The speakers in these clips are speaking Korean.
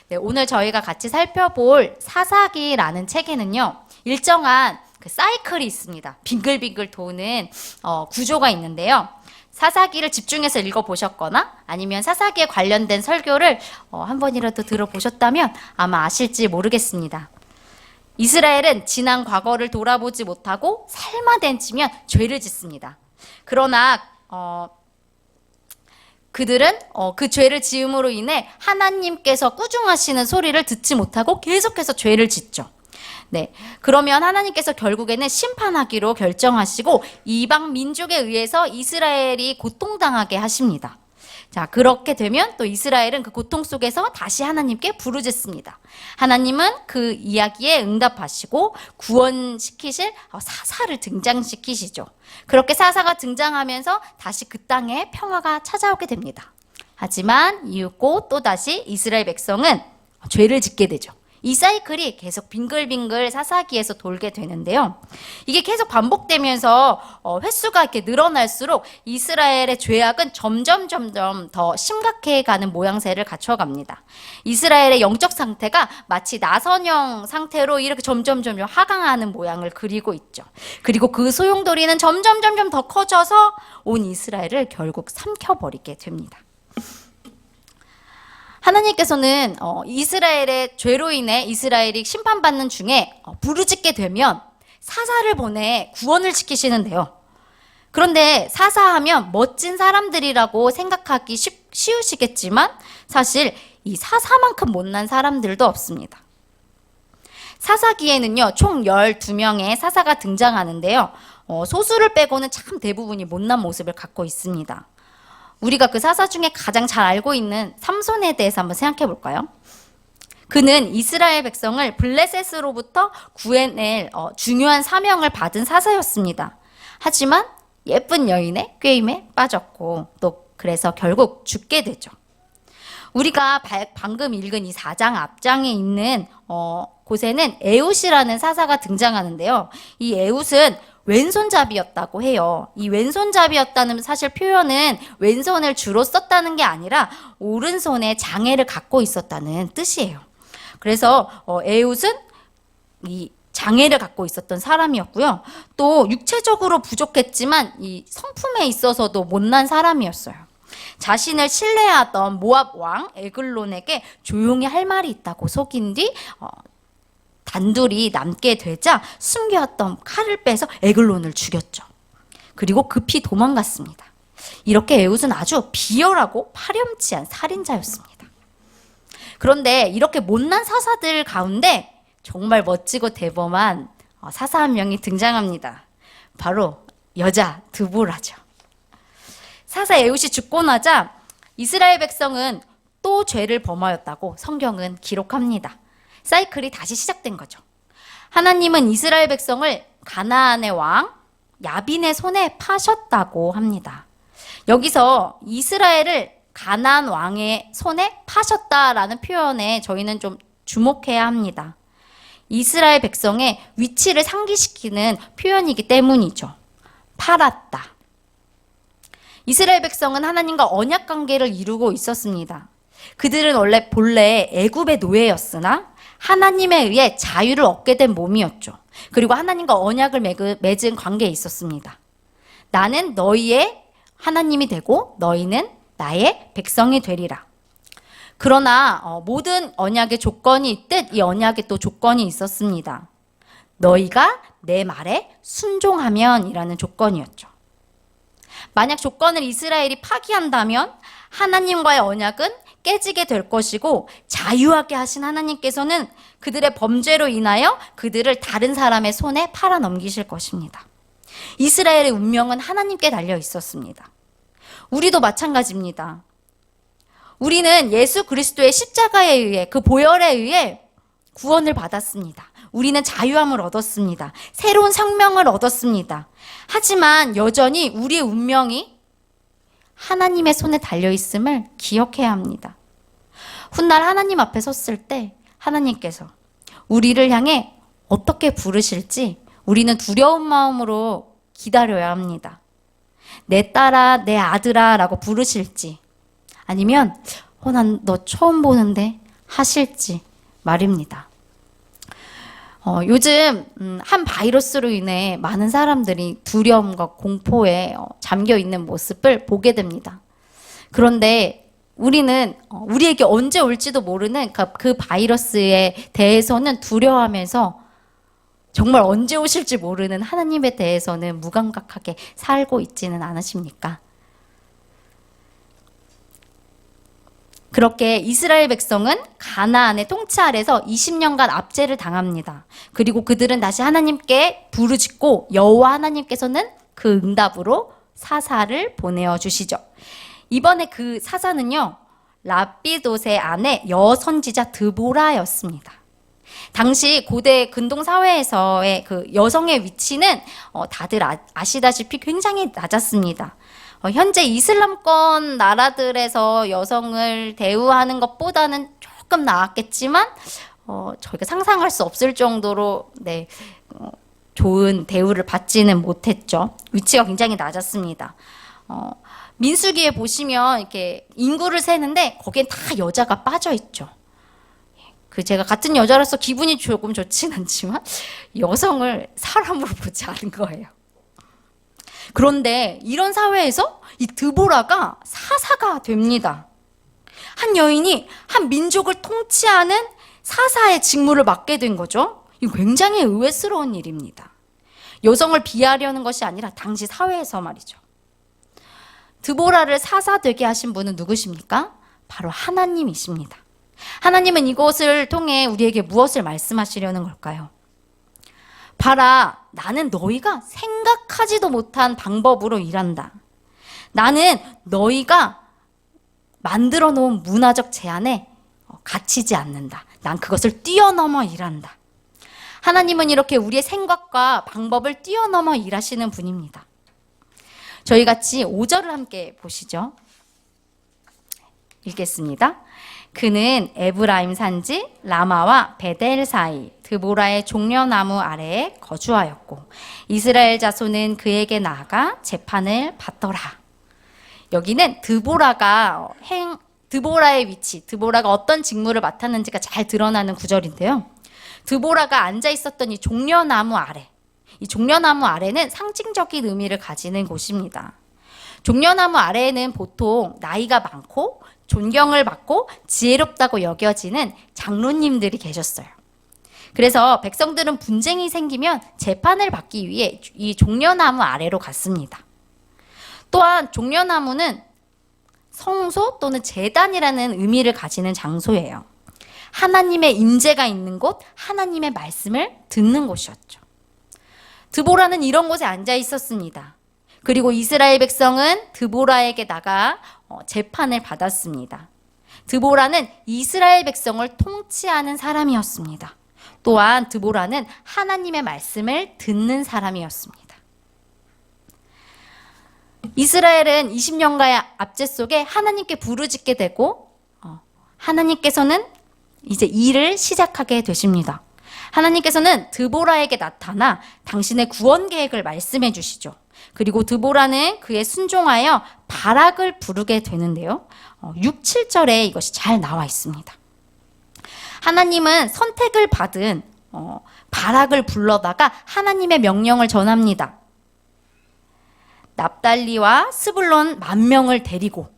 네, 오늘 저희가 같이 살펴볼 사사기라는 책에는요, 일정한 그 사이클이 있습니다. 빙글빙글 도는 구조가 있는데요. 사사기를 집중해서 읽어보셨거나 아니면 사사기에 관련된 설교를 한 번이라도 들어보셨다면 아마 아실지 모르겠습니다. 이스라엘은 지난 과거를 돌아보지 못하고 살만 치면 죄를 짓습니다. 그러나 그들은 그 죄를 지음으로 인해 하나님께서 꾸중하시는 소리를 듣지 못하고 계속해서 죄를 짓죠. 네, 그러면 하나님께서 결국에는 심판하기로 결정하시고 이방 민족에 의해서 이스라엘이 고통당하게 하십니다. 자, 그렇게 되면 또 이스라엘은 그 고통 속에서 다시 하나님께 부르짖습니다. 하나님은 그 이야기에 응답하시고 구원시키실 사사를 등장시키시죠. 그렇게 사사가 등장하면서 다시 그 땅에 평화가 찾아오게 됩니다. 하지만 이윽고 또다시 이스라엘 백성은 죄를 짓게 되죠. 이 사이클이 계속 빙글빙글 사사기에서 돌게 되는데요. 이게 계속 반복되면서 횟수가 이렇게 늘어날수록 이스라엘의 죄악은 점점 더 심각해가는 모양새를 갖춰갑니다. 이스라엘의 영적 상태가 마치 나선형 상태로 이렇게 점점 하강하는 모양을 그리고 있죠. 그리고 그 소용돌이는 점점 더 커져서 온 이스라엘을 결국 삼켜버리게 됩니다. 하나님께서는 이스라엘의 죄로 인해 이스라엘이 심판받는 중에 부르짖게 되면 사사를 보내 구원을 시키시는데요. 그런데 사사하면 멋진 사람들이라고 생각하기 쉬우시겠지만 사실 이 사사만큼 못난 사람들도 없습니다. 사사기에는요, 총 12명의 사사가 등장하는데요. 소수를 빼고는 참 대부분이 못난 모습을 갖고 있습니다. 우리가 그 사사 중에 가장 잘 알고 있는 삼손에 대해서 한번 생각해 볼까요? 그는 이스라엘 백성을 블레셋으로부터 구해낼 중요한 사명을 받은 사사였습니다. 하지만 예쁜 여인의 꾀임에 빠졌고 또 그래서 결국 죽게 되죠. 우리가 방금 읽은 이 4장 앞장에 있는 곳에는 에훗이라는 사사가 등장하는데요. 이 에훗은 왼손잡이였다고 해요. 이 왼손잡이였다는 사실 표현은 왼손을 주로 썼다는 게 아니라 오른손에 장애를 갖고 있었다는 뜻이에요. 그래서 에훗은 이 장애를 갖고 있었던 사람이었고요. 또 육체적으로 부족했지만 이 성품에 있어서도 못난 사람이었어요. 자신을 신뢰하던 모압 왕 에글론에게 조용히 할 말이 있다고 속인 뒤 단둘이 남게 되자 숨겨왔던 칼을 빼서 에글론을 죽였죠. 그리고 급히 도망갔습니다. 이렇게 에훗은 아주 비열하고 파렴치한 살인자였습니다. 그런데 이렇게 못난 사사들 가운데 정말 멋지고 대범한 사사 한 명이 등장합니다. 바로 여자 드보라죠. 사사 에훗이 죽고 나자 이스라엘 백성은 또 죄를 범하였다고 성경은 기록합니다. 사이클이 다시 시작된 거죠. 하나님은 이스라엘 백성을 가나안의 왕 야빈의 손에 파셨다고 합니다. 여기서 이스라엘을 가나안 왕의 손에 파셨다라는 표현에 저희는 좀 주목해야 합니다. 이스라엘 백성의 위치를 상기시키는 표현이기 때문이죠. 팔았다. 이스라엘 백성은 하나님과 언약 관계를 이루고 있었습니다. 그들은 원래 본래 애굽의 노예였으나 하나님에 의해 자유를 얻게 된 몸이었죠. 그리고 하나님과 언약을 맺은 관계에 있었습니다. 나는 너희의 하나님이 되고 너희는 나의 백성이 되리라. 그러나 모든 언약의 조건이 있듯 이 언약에 또 조건이 있었습니다. 너희가 내 말에 순종하면이라는 조건이었죠. 만약 조건을 이스라엘이 파기한다면 하나님과의 언약은 깨지게 될 것이고 자유하게 하신 하나님께서는 그들의 범죄로 인하여 그들을 다른 사람의 손에 팔아 넘기실 것입니다. 이스라엘의 운명은 하나님께 달려 있었습니다. 우리도 마찬가지입니다. 우리는 예수 그리스도의 십자가에 의해 그 보혈에 의해 구원을 받았습니다. 우리는 자유함을 얻었습니다. 새로운 생명을 얻었습니다. 하지만 여전히 우리의 운명이 하나님의 손에 달려있음을 기억해야 합니다. 훗날 하나님 앞에 섰을 때 하나님께서 우리를 향해 어떻게 부르실지 우리는 두려운 마음으로 기다려야 합니다. 내 딸아, 내 아들아 라고 부르실지 아니면 난 너 처음 보는데 하실지 말입니다. 요즘 한 바이러스로 인해 많은 사람들이 두려움과 공포에 잠겨 있는 모습을 보게 됩니다. 그런데 우리는 우리에게 언제 올지도 모르는 그 바이러스에 대해서는 두려워하면서 정말 언제 오실지 모르는 하나님에 대해서는 무감각하게 살고 있지는 않으십니까? 그렇게 이스라엘 백성은 가나안의 통치 아래서 20년간 압제를 당합니다. 그리고 그들은 다시 하나님께 부르짖고 여호와 하나님께서는 그 응답으로 사사를 보내어 주시죠. 이번에 그 사사는요, 라피돗의 아내 여선지자 드보라였습니다. 당시 고대 근동 사회에서의 그 여성의 위치는 다들 아시다시피 굉장히 낮았습니다. 현재 이슬람권 나라들에서 여성을 대우하는 것보다는 조금 나았겠지만 저희가 상상할 수 없을 정도로 좋은 대우를 받지는 못했죠. 위치가 굉장히 낮았습니다. 민수기에 보시면 이렇게 인구를 세는데 거기엔 다 여자가 빠져 있죠. 제가 같은 여자로서 기분이 조금 좋진 않지만 여성을 사람으로 보지 않은 거예요. 그런데 이런 사회에서 이 드보라가 사사가 됩니다. 한 여인이 한 민족을 통치하는 사사의 직무를 맡게 된 거죠. 이거 굉장히 의외스러운 일입니다. 여성을 비하려는 것이 아니라 당시 사회에서 말이죠. 드보라를 사사 되게 하신 분은 누구십니까? 바로 하나님이십니다. 하나님은 이것을 통해 우리에게 무엇을 말씀하시려는 걸까요? 봐라, 나는 너희가 생각하지도 못한 방법으로 일한다. 나는 너희가 만들어 놓은 문화적 제한에 갇히지 않는다. 난 그것을 뛰어넘어 일한다. 하나님은 이렇게 우리의 생각과 방법을 뛰어넘어 일하시는 분입니다. 저희 같이 5절을 함께 보시죠. 읽겠습니다. 그는 에브라임 산지 라마와 베델 사이 드보라의 종려나무 아래에 거주하였고 이스라엘 자손은 그에게 나아가 재판을 받더라. 여기는 드보라의 위치, 드보라가 어떤 직무를 맡았는지가 잘 드러나는 구절인데요. 드보라가 앉아 있었던 이 종려나무 아래, 이 종려나무 아래는 상징적인 의미를 가지는 곳입니다. 종려나무 아래에는 보통 나이가 많고 존경을 받고 지혜롭다고 여겨지는 장로님들이 계셨어요. 그래서 백성들은 분쟁이 생기면 재판을 받기 위해 이 종려나무 아래로 갔습니다. 또한 종려나무는 성소 또는 제단이라는 의미를 가지는 장소예요. 하나님의 임재가 있는 곳, 하나님의 말씀을 듣는 곳이었죠. 드보라는 이런 곳에 앉아 있었습니다. 그리고 이스라엘 백성은 드보라에게 나가 재판을 받았습니다. 드보라는 이스라엘 백성을 통치하는 사람이었습니다. 또한 드보라는 하나님의 말씀을 듣는 사람이었습니다. 이스라엘은 20년간의 압제 속에 하나님께 부르짖게 되고 하나님께서는 이제 일을 시작하게 되십니다. 하나님께서는 드보라에게 나타나 당신의 구원 계획을 말씀해 주시죠. 그리고 드보라는 그에 순종하여 바락을 부르게 되는데요. 6, 7절에 이것이 잘 나와 있습니다. 하나님은 선택을 받은 바락을 불러다가 하나님의 명령을 전합니다. 납달리와 스불론 10,000명을 데리고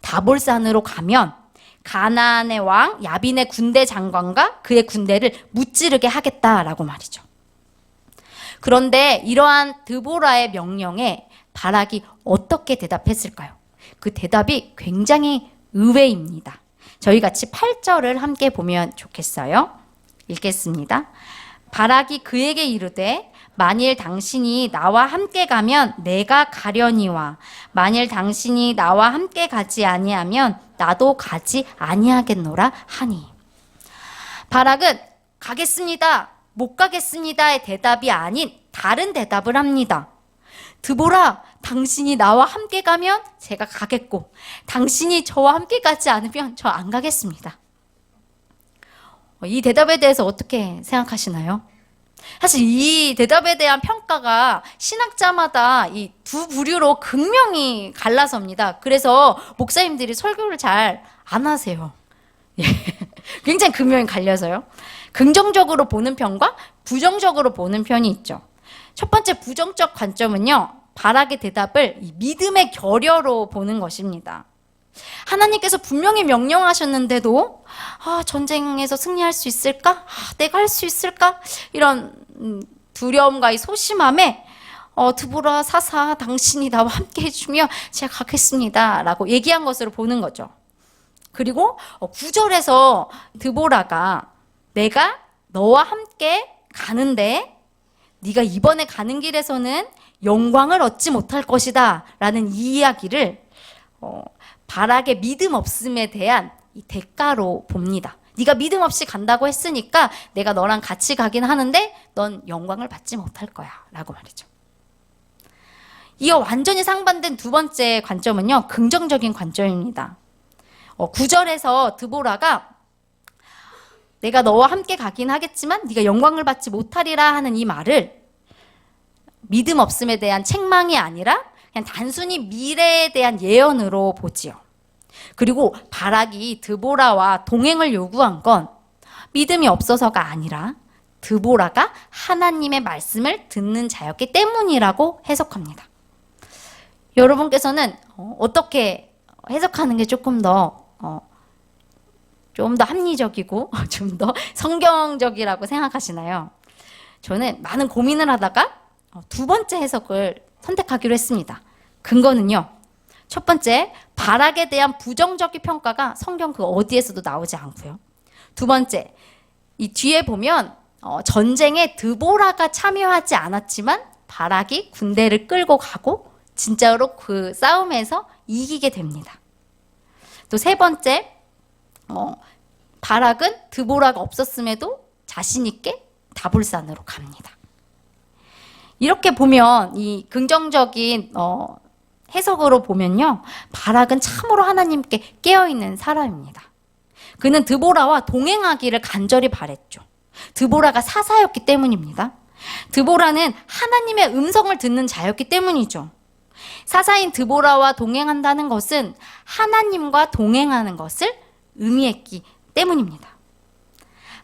다볼산으로 가면 가나안의 왕 야빈의 군대 장관과 그의 군대를 무찌르게 하겠다라고 말이죠. 그런데 이러한 드보라의 명령에 바락이 어떻게 대답했을까요? 그 대답이 굉장히 의외입니다. 저희 같이 8절을 함께 보면 좋겠어요. 읽겠습니다. 바락이 그에게 이르되 만일 당신이 나와 함께 가면 내가 가려니와 만일 당신이 나와 함께 가지 아니하면 나도 가지 아니하겠노라 하니. 바락은 가겠습니다, 못 가겠습니다의 대답이 아닌 다른 대답을 합니다. 드보라, 당신이 나와 함께 가면 제가 가겠고 당신이 저와 함께 가지 않으면 저 안 가겠습니다. 이 대답에 대해서 어떻게 생각하시나요? 사실 이 대답에 대한 평가가 신학자마다 이 두 부류로 극명히 갈라섭니다. 그래서 목사님들이 설교를 잘 안 하세요. 굉장히 금명이 갈려서요. 긍정적으로 보는 편과 부정적으로 보는 편이 있죠. 첫 번째 부정적 관점은요, 바락의 대답을 이 믿음의 결여로 보는 것입니다. 하나님께서 분명히 명령하셨는데도 전쟁에서 승리할 수 있을까? 내가 할 수 있을까? 이런 두려움과 이 소심함에 드보라 사사 당신이 나와 함께 해주면 제가 가겠습니다 라고 얘기한 것으로 보는 거죠. 그리고 9절에서 드보라가 내가 너와 함께 가는데 네가 이번에 가는 길에서는 영광을 얻지 못할 것이다 라는 이 이야기를 바락의 믿음 없음에 대한 이 대가로 봅니다. 네가 믿음 없이 간다고 했으니까 내가 너랑 같이 가긴 하는데 넌 영광을 받지 못할 거야 라고 말이죠. 이어 완전히 상반된 두 번째 관점은요, 긍정적인 관점입니다. 9절에서 드보라가 내가 너와 함께 가긴 하겠지만 네가 영광을 받지 못하리라 하는 이 말을 믿음 없음에 대한 책망이 아니라 그냥 단순히 미래에 대한 예언으로 보지요. 그리고 바락이 드보라와 동행을 요구한 건 믿음이 없어서가 아니라 드보라가 하나님의 말씀을 듣는 자였기 때문이라고 해석합니다. 여러분께서는 어떻게 해석하는 게 조금 더 합리적이고 좀 더 성경적이라고 생각하시나요? 저는 많은 고민을 하다가 두 번째 해석을 선택하기로 했습니다. 근거는요, 첫 번째, 바락에 대한 부정적인 평가가 성경 그 어디에서도 나오지 않고요. 두 번째, 이 뒤에 보면 전쟁에 드보라가 참여하지 않았지만 바락이 군대를 끌고 가고 진짜로 그 싸움에서 이기게 됩니다. 또 세 번째, 바락은 드보라가 없었음에도 자신 있게 다볼산으로 갑니다. 이렇게 보면 이 긍정적인 해석으로 보면요, 바락은 참으로 하나님께 깨어있는 사람입니다. 그는 드보라와 동행하기를 간절히 바랬죠. 드보라가 사사였기 때문입니다. 드보라는 하나님의 음성을 듣는 자였기 때문이죠. 사사인 드보라와 동행한다는 것은 하나님과 동행하는 것을 의미했기 때문입니다.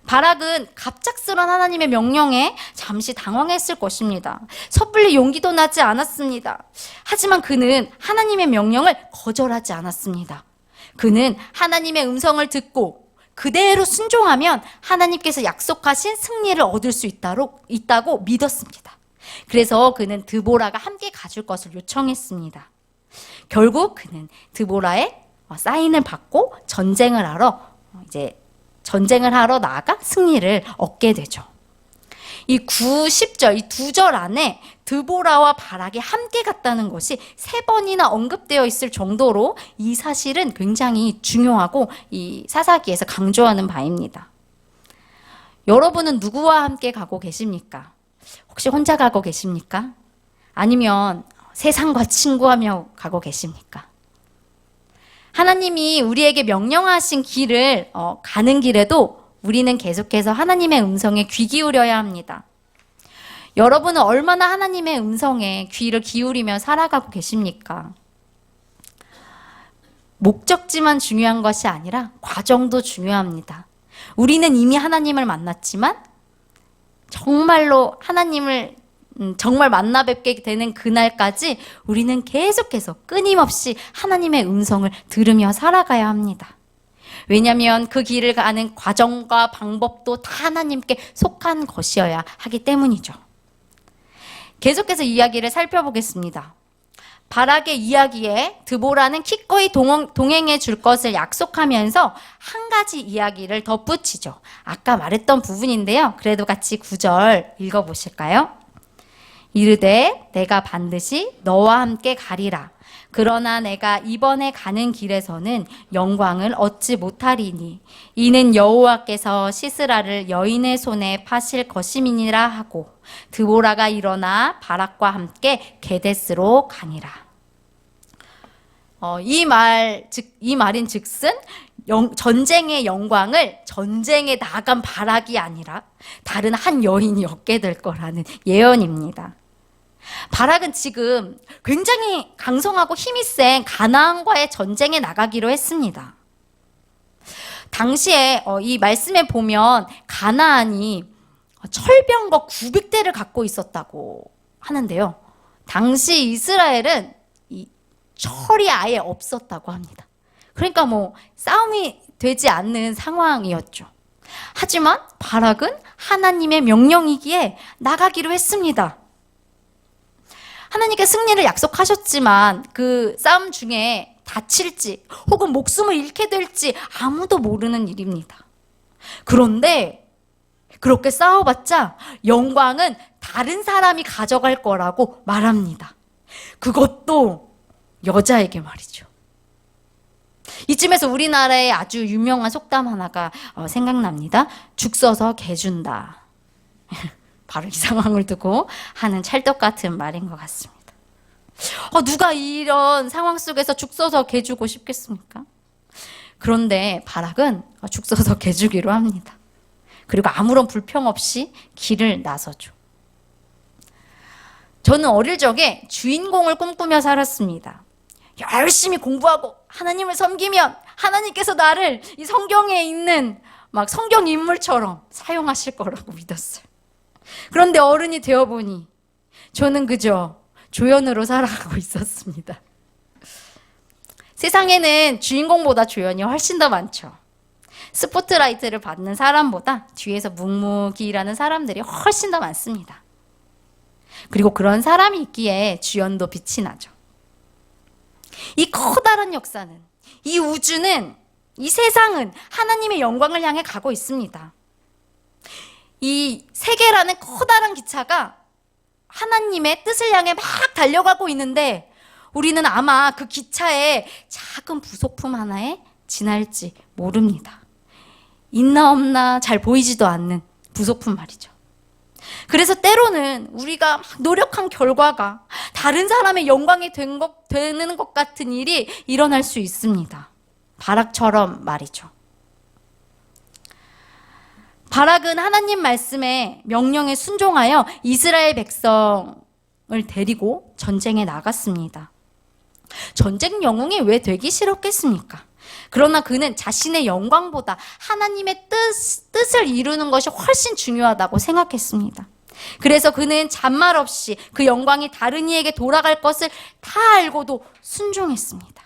바락은 갑작스런 하나님의 명령에 잠시 당황했을 것입니다. 섣불리 용기도 나지 않았습니다. 하지만 그는 하나님의 명령을 거절하지 않았습니다. 그는 하나님의 음성을 듣고 그대로 순종하면 하나님께서 약속하신 승리를 얻을 수 있다고 믿었습니다. 그래서 그는 드보라가 함께 가줄 것을 요청했습니다. 결국 그는 드보라의 사인을 받고 전쟁을 하러 나아가 승리를 얻게 되죠. 이 9, 10절, 이 두 절 안에 드보라와 바락이 함께 갔다는 것이 3번이나 언급되어 있을 정도로 이 사실은 굉장히 중요하고 이 사사기에서 강조하는 바입니다. 여러분은 누구와 함께 가고 계십니까? 혹시 혼자 가고 계십니까? 아니면 세상과 친구하며 가고 계십니까? 하나님이 우리에게 명령하신 길을 가는 길에도 우리는 계속해서 하나님의 음성에 귀 기울여야 합니다. 여러분은 얼마나 하나님의 음성에 귀를 기울이며 살아가고 계십니까? 목적지만 중요한 것이 아니라 과정도 중요합니다. 우리는 이미 하나님을 만났지만 정말로 하나님을 정말 만나 뵙게 되는 그날까지 우리는 계속해서 끊임없이 하나님의 음성을 들으며 살아가야 합니다. 왜냐하면 그 길을 가는 과정과 방법도 다 하나님께 속한 것이어야 하기 때문이죠. 계속해서 이야기를 살펴보겠습니다. 바락의 이야기에 드보라는 기꺼이 동행해 줄 것을 약속하면서 한 가지 이야기를 덧붙이죠. 아까 말했던 부분인데요. 그래도 같이 9절 읽어보실까요? 이르되 내가 반드시 너와 함께 가리라. 그러나 내가 이번에 가는 길에서는 영광을 얻지 못하리니 이는 여호와께서 시스라를 여인의 손에 파실 것임이니라 하고 드보라가 일어나 바락과 함께 게데스로 가니라. 이 말인즉슨 전쟁의 영광을 전쟁에 나간 바락이 아니라 다른 한 여인이 얻게 될 거라는 예언입니다. 바락은 지금 굉장히 강성하고 힘이 센 가나안과의 전쟁에 나가기로 했습니다. 당시에 이 말씀에 보면 가나안이 철병거 900대를 갖고 있었다고 하는데요. 당시 이스라엘은 이 철이 아예 없었다고 합니다. 그러니까 뭐 싸움이 되지 않는 상황이었죠. 하지만 바락은 하나님의 명령이기에 나가기로 했습니다. 하나님께 승리를 약속하셨지만 그 싸움 중에 다칠지 혹은 목숨을 잃게 될지 아무도 모르는 일입니다. 그런데 그렇게 싸워봤자 영광은 다른 사람이 가져갈 거라고 말합니다. 그것도 여자에게 말이죠. 이쯤에서 우리나라의 아주 유명한 속담 하나가 생각납니다. 죽 써서 개 준다. 바로 이 상황을 두고 하는 찰떡 같은 말인 것 같습니다. 누가 이런 상황 속에서 죽 써서 개 주고 싶겠습니까? 그런데 바락은 죽 써서 개 주기로 합니다. 그리고 아무런 불평 없이 길을 나서죠. 저는 어릴 적에 주인공을 꿈꾸며 살았습니다. 열심히 공부하고 하나님을 섬기면 하나님께서 나를 이 성경에 있는 막 성경 인물처럼 사용하실 거라고 믿었어요. 그런데 어른이 되어보니 저는 그저 조연으로 살아가고 있었습니다. 세상에는 주인공보다 조연이 훨씬 더 많죠. 스포트라이트를 받는 사람보다 뒤에서 묵묵히 일하는 사람들이 훨씬 더 많습니다. 그리고 그런 사람이 있기에 주연도 빛이 나죠. 이 커다란 역사는, 이 우주는, 이 세상은 하나님의 영광을 향해 가고 있습니다. 이 세계라는 커다란 기차가 하나님의 뜻을 향해 막 달려가고 있는데 우리는 아마 그 기차의 작은 부속품 하나에 지날지 모릅니다. 있나 없나 잘 보이지도 않는 부속품 말이죠. 그래서 때로는 우리가 막 노력한 결과가 다른 사람의 영광이 되는 것 같은 일이 일어날 수 있습니다. 바락처럼 말이죠. 바락은 하나님 말씀에 명령에 순종하여 이스라엘 백성을 데리고 전쟁에 나갔습니다. 전쟁 영웅이 왜 되기 싫었겠습니까? 그러나 그는 자신의 영광보다 하나님의 뜻을 이루는 것이 훨씬 중요하다고 생각했습니다. 그래서 그는 잔말 없이 그 영광이 다른 이에게 돌아갈 것을 다 알고도 순종했습니다.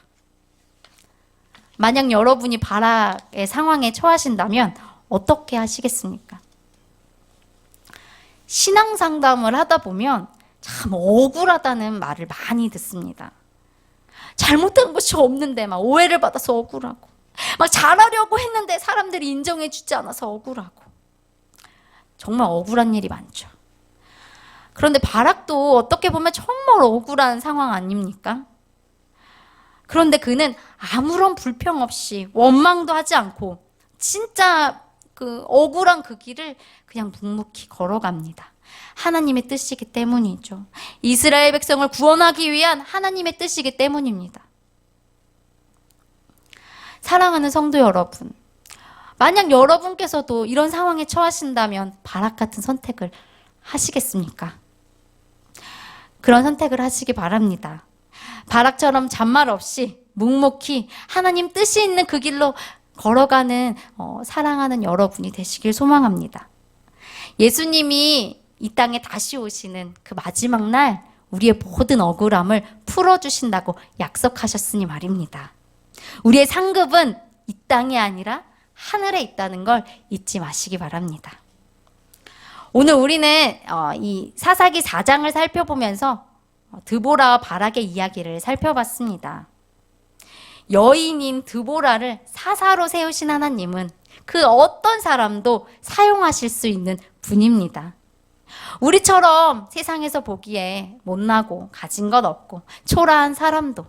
만약 여러분이 바락의 상황에 처하신다면 어떻게 하시겠습니까? 신앙 상담을 하다 보면 참 억울하다는 말을 많이 듣습니다. 잘못한 것이 없는데 막 오해를 받아서 억울하고, 막 잘하려고 했는데 사람들이 인정해 주지 않아서 억울하고, 정말 억울한 일이 많죠. 그런데 바락도 어떻게 보면 정말 억울한 상황 아닙니까? 그런데 그는 아무런 불평 없이 원망도 하지 않고 진짜 그 억울한 그 길을 그냥 묵묵히 걸어갑니다. 하나님의 뜻이기 때문이죠. 이스라엘 백성을 구원하기 위한 하나님의 뜻이기 때문입니다. 사랑하는 성도 여러분, 만약 여러분께서도 이런 상황에 처하신다면 바락 같은 선택을 하시겠습니까? 그런 선택을 하시기 바랍니다. 바락처럼 잔말 없이 묵묵히 하나님 뜻이 있는 그 길로 걸어가는 사랑하는 여러분이 되시길 소망합니다. 예수님이 이 땅에 다시 오시는 그 마지막 날 우리의 모든 억울함을 풀어주신다고 약속하셨으니 말입니다. 우리의 상급은 이 땅이 아니라 하늘에 있다는 걸 잊지 마시기 바랍니다. 오늘 우리는 이 사사기 4장을 살펴보면서 드보라와 바락의 이야기를 살펴봤습니다. 여인인 드보라를 사사로 세우신 하나님은 그 어떤 사람도 사용하실 수 있는 분입니다. 우리처럼 세상에서 보기에 못나고 가진 것 없고 초라한 사람도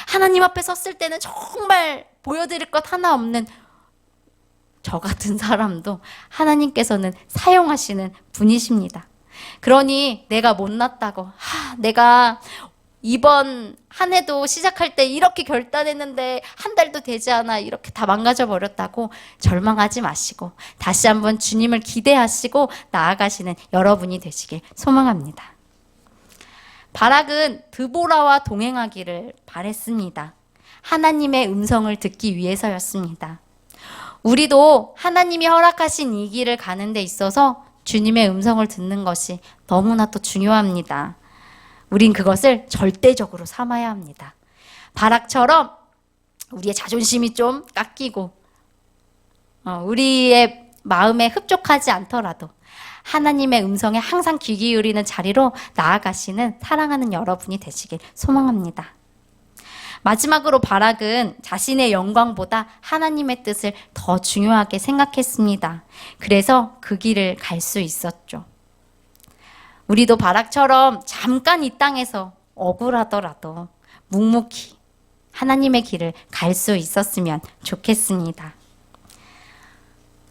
하나님 앞에 섰을 때는 정말 보여드릴 것 하나 없는 저 같은 사람도 하나님께서는 사용하시는 분이십니다. 그러니 내가 못났다고, 내가 이번 한 해도 시작할 때 이렇게 결단했는데 한 달도 되지 않아 이렇게 다 망가져 버렸다고 절망하지 마시고 다시 한번 주님을 기대하시고 나아가시는 여러분이 되시길 소망합니다. 바락은 드보라와 동행하기를 바랬습니다. 하나님의 음성을 듣기 위해서였습니다. 우리도 하나님이 허락하신 이 길을 가는 데 있어서 주님의 음성을 듣는 것이 너무나 또 중요합니다. 우린 그것을 절대적으로 삼아야 합니다. 바락처럼 우리의 자존심이 좀 깎이고 우리의 마음에 흡족하지 않더라도 하나님의 음성에 항상 귀 기울이는 자리로 나아가시는 사랑하는 여러분이 되시길 소망합니다. 마지막으로 바락은 자신의 영광보다 하나님의 뜻을 더 중요하게 생각했습니다. 그래서 그 길을 갈 수 있었죠. 우리도 바락처럼 잠깐 이 땅에서 억울하더라도 묵묵히 하나님의 길을 갈 수 있었으면 좋겠습니다.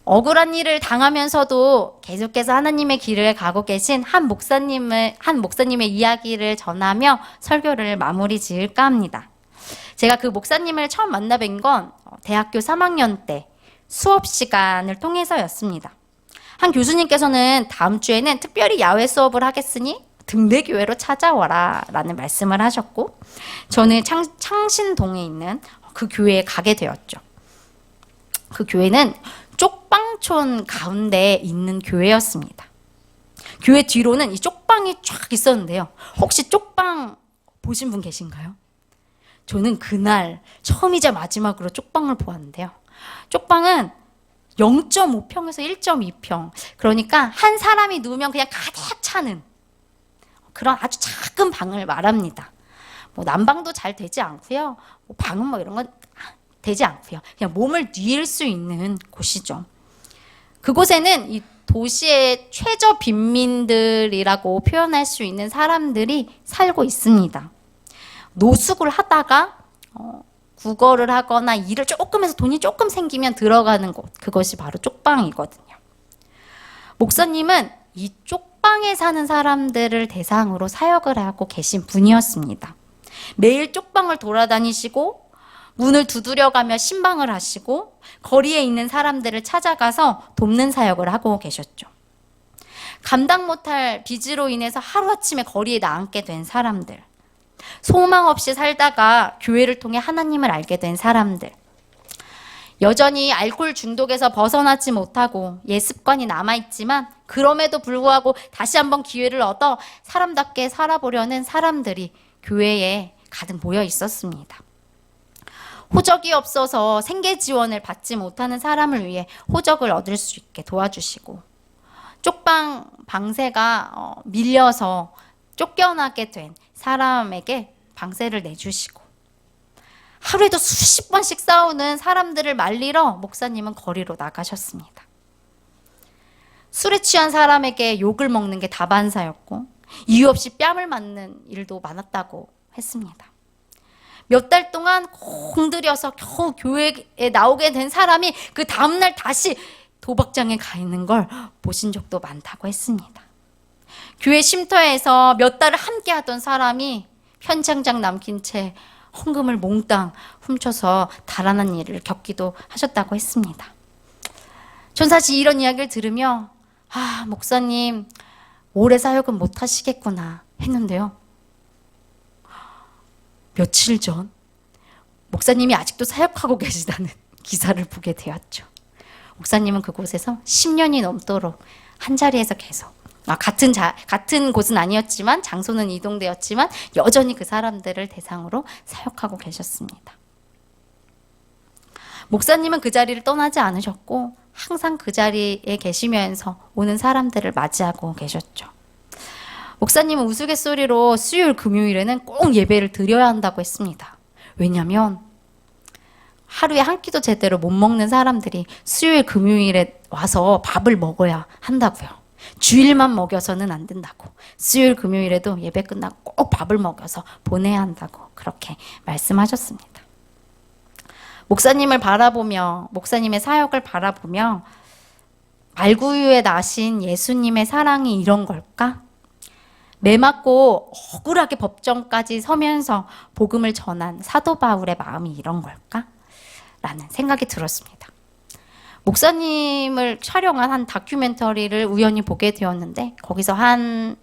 억울한 일을 당하면서도 계속해서 하나님의 길을 가고 계신 한 목사님의 이야기를 전하며 설교를 마무리 지을까 합니다. 제가 그 목사님을 처음 만나뵌 건 대학교 3학년 때 수업 시간을 통해서였습니다. 한 교수님께서는 다음 주에는 특별히 야외 수업을 하겠으니 등대교회로 찾아와라 라는 말씀을 하셨고, 저는 창신동에 있는 그 교회에 가게 되었죠. 그 교회는 쪽방촌 가운데 있는 교회였습니다. 교회 뒤로는 이 쪽방이 쫙 있었는데요. 혹시 쪽방 보신 분 계신가요? 저는 그날 처음이자 마지막으로 쪽방을 보았는데요. 쪽방은 0.5평에서 1.2평. 그러니까 한 사람이 누우면 그냥 가득 차는 그런 아주 작은 방을 말합니다. 뭐 난방도 잘 되지 않고요. 뭐 방음 뭐 이런 건 되지 않고요. 그냥 몸을 뉘을 수 있는 곳이죠. 그곳에는 이 도시의 최저 빈민들이라고 표현할 수 있는 사람들이 살고 있습니다. 노숙을 하다가 국어를 하거나 일을 조금 해서 돈이 조금 생기면 들어가는 곳, 그것이 바로 쪽방이거든요. 목사님은 이 쪽방에 사는 사람들을 대상으로 사역을 하고 계신 분이었습니다. 매일 쪽방을 돌아다니시고 문을 두드려가며 신방을 하시고 거리에 있는 사람들을 찾아가서 돕는 사역을 하고 계셨죠. 감당 못할 빚으로 인해서 하루아침에 거리에 나앉게 된 사람들, 소망 없이 살다가 교회를 통해 하나님을 알게 된 사람들, 여전히 알코올 중독에서 벗어나지 못하고 옛 습관이 남아있지만 그럼에도 불구하고 다시 한번 기회를 얻어 사람답게 살아보려는 사람들이 교회에 가득 모여 있었습니다. 호적이 없어서 생계 지원을 받지 못하는 사람을 위해 호적을 얻을 수 있게 도와주시고, 쪽방 방세가 밀려서 쫓겨나게 된 사람에게 방세를 내주시고, 하루에도 수십 번씩 싸우는 사람들을 말리러 목사님은 거리로 나가셨습니다. 술에 취한 사람에게 욕을 먹는 게 다반사였고 이유 없이 뺨을 맞는 일도 많았다고 했습니다. 몇 달 동안 공들여서 겨우 교회에 나오게 된 사람이 그 다음날 다시 도박장에 가 있는 걸 보신 적도 많다고 했습니다. 교회 쉼터에서 몇 달을 함께 하던 사람이 현장장 남긴 채 헌금을 몽땅 훔쳐서 달아난 일을 겪기도 하셨다고 했습니다. 전 사실 이런 이야기를 들으며 목사님 오래 사역은 못 하시겠구나 했는데요. 며칠 전 목사님이 아직도 사역하고 계시다는 기사를 보게 되었죠. 목사님은 그곳에서 10년이 넘도록 한 자리에서 계속 같은 곳은 아니었지만 장소는 이동되었지만 여전히 그 사람들을 대상으로 사역하고 계셨습니다. 목사님은 그 자리를 떠나지 않으셨고 항상 그 자리에 계시면서 오는 사람들을 맞이하고 계셨죠. 목사님은 우스갯소리로 수요일 금요일에는 꼭 예배를 드려야 한다고 했습니다. 왜냐하면 하루에 한 끼도 제대로 못 먹는 사람들이 수요일 금요일에 와서 밥을 먹어야 한다고요. 주일만 먹여서는 안 된다고, 수요일 금요일에도 예배 끝나고 꼭 밥을 먹여서 보내야 한다고 그렇게 말씀하셨습니다. 목사님을 바라보며, 목사님의 사역을 바라보며 말구유에 나신 예수님의 사랑이 이런 걸까? 매 맞고 억울하게 법정까지 서면서 복음을 전한 사도 바울의 마음이 이런 걸까? 라는 생각이 들었습니다. 목사님을 촬영한 한 다큐멘터리를 우연히 보게 되었는데 거기서 한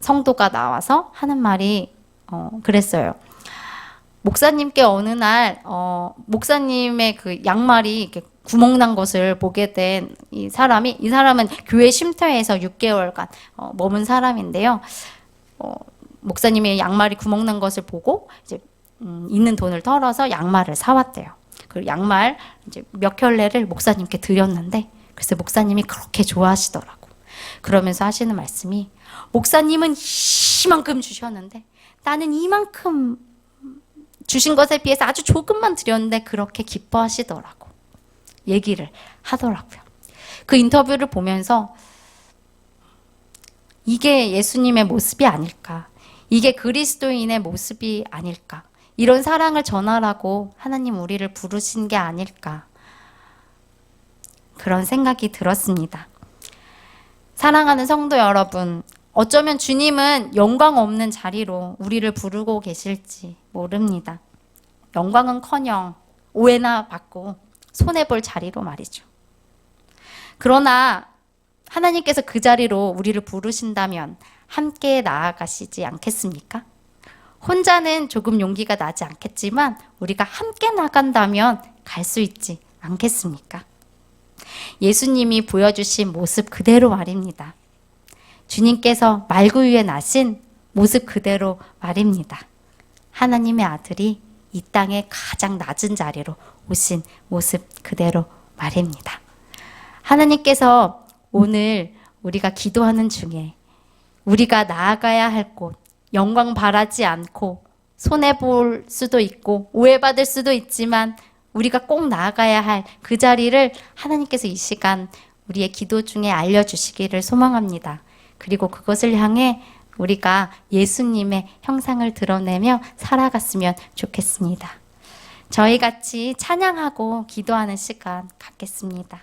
성도가 나와서 하는 말이 그랬어요. 목사님께 어느 날 목사님의 그 양말이 이렇게 구멍 난 것을 보게 된 이 사람은 교회 쉼터에서 6개월간 머문 사람인데요. 목사님의 양말이 구멍 난 것을 보고 이제 있는 돈을 털어서 양말을 사왔대요. 그 양말 이제 몇 켤레를 목사님께 드렸는데 그래서 목사님이 그렇게 좋아하시더라고. 그러면서 하시는 말씀이 목사님은 이만큼 주셨는데 나는 이만큼 주신 것에 비해서 아주 조금만 드렸는데 그렇게 기뻐하시더라고. 얘기를 하더라고요. 그 인터뷰를 보면서 이게 예수님의 모습이 아닐까. 이게 그리스도인의 모습이 아닐까. 이런 사랑을 전하라고 하나님 우리를 부르신 게 아닐까. 그런 생각이 들었습니다. 사랑하는 성도 여러분, 어쩌면 주님은 영광 없는 자리로 우리를 부르고 계실지 모릅니다. 영광은커녕 오해나 받고 손해볼 자리로 말이죠. 그러나 하나님께서 그 자리로 우리를 부르신다면 함께 나아가시지 않겠습니까? 혼자는 조금 용기가 나지 않겠지만 우리가 함께 나간다면 갈 수 있지 않겠습니까? 예수님이 보여주신 모습 그대로 말입니다. 주님께서 말구 위에 나신 모습 그대로 말입니다. 하나님의 아들이 이 땅의 가장 낮은 자리로 오신 모습 그대로 말입니다. 하나님께서 오늘 우리가 기도하는 중에 우리가 나아가야 할 곳, 영광 바라지 않고 손해볼 수도 있고 오해받을 수도 있지만 우리가 꼭 나아가야 할 그 자리를 하나님께서 이 시간 우리의 기도 중에 알려주시기를 소망합니다. 그리고 그것을 향해 우리가 예수님의 형상을 드러내며 살아갔으면 좋겠습니다. 저희 같이 찬양하고 기도하는 시간 갖겠습니다.